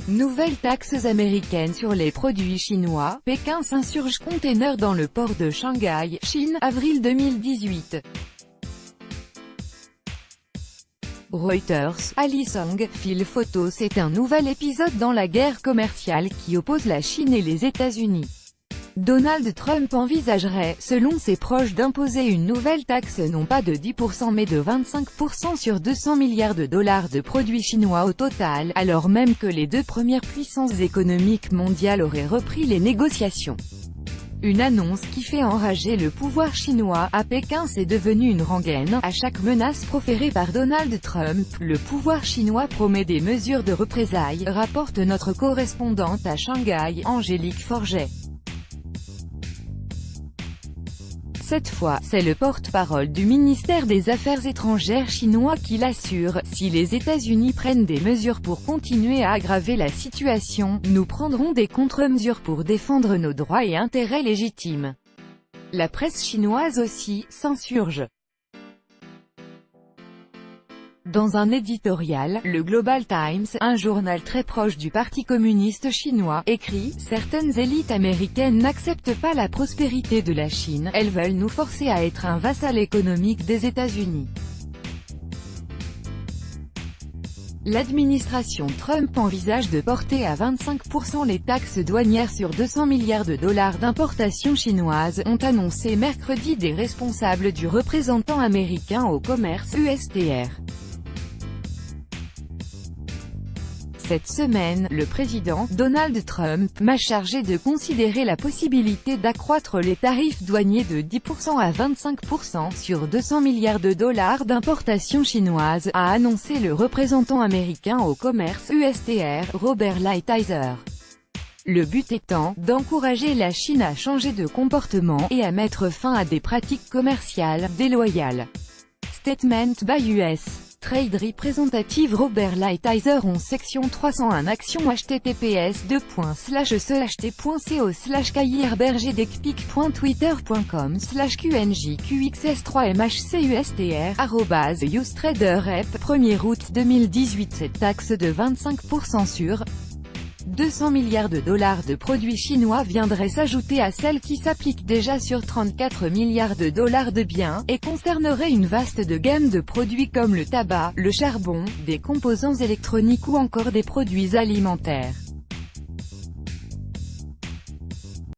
Nouvelles taxes américaines sur les produits chinois, Pékin s'insurge container dans le port de Shanghai, Chine, avril 2018. Reuters, Alisong, fil photo. C'est un nouvel épisode dans la guerre commerciale qui oppose la Chine et les États-Unis. Donald Trump envisagerait, selon ses proches, d'imposer une nouvelle taxe non pas de 10% mais de 25% sur 200 milliards de dollars de produits chinois au total, alors même que les deux premières puissances économiques mondiales auraient repris les négociations. Une annonce qui fait enrager le pouvoir chinois. À Pékin, c'est devenu une rengaine. À chaque menace proférée par Donald Trump, le pouvoir chinois promet des mesures de représailles, rapporte notre correspondante à Shanghai, Angélique Forget. Cette fois, c'est le porte-parole du ministère des Affaires étrangères chinois qui l'assure, si les États-Unis prennent des mesures pour continuer à aggraver la situation, nous prendrons des contre-mesures pour défendre nos droits et intérêts légitimes. La presse chinoise aussi s'insurge. Dans un éditorial, le Global Times, un journal très proche du Parti communiste chinois, écrit « Certaines élites américaines n'acceptent pas la prospérité de la Chine, elles veulent nous forcer à être un vassal économique des États-Unis. » L'administration Trump envisage de porter à 25% les taxes douanières sur 200 milliards de dollars d'importations chinoises, ont annoncé mercredi des responsables du représentant américain au commerce USTR. Cette semaine, le président, Donald Trump, m'a chargé de considérer la possibilité d'accroître les tarifs douaniers de 10% à 25% sur 200 milliards de dollars d'importations chinoises, a annoncé le représentant américain au commerce USTR, Robert Lighthizer. Le but étant, d'encourager la Chine à changer de comportement, et à mettre fin à des pratiques commerciales déloyales. Statement by US. Trade Representative Robert Lighthizer en section 301 action https://kyrbergedekpic.twitter.com/qnjqxs3mhcustr @usetraderrep 1er août 2018. Cette taxe de 25% sur 200 milliards de dollars de produits chinois viendrait s'ajouter à celle qui s'applique déjà sur 34 milliards de dollars de biens, et concernerait une vaste gamme de produits comme le tabac, le charbon, des composants électroniques ou encore des produits alimentaires.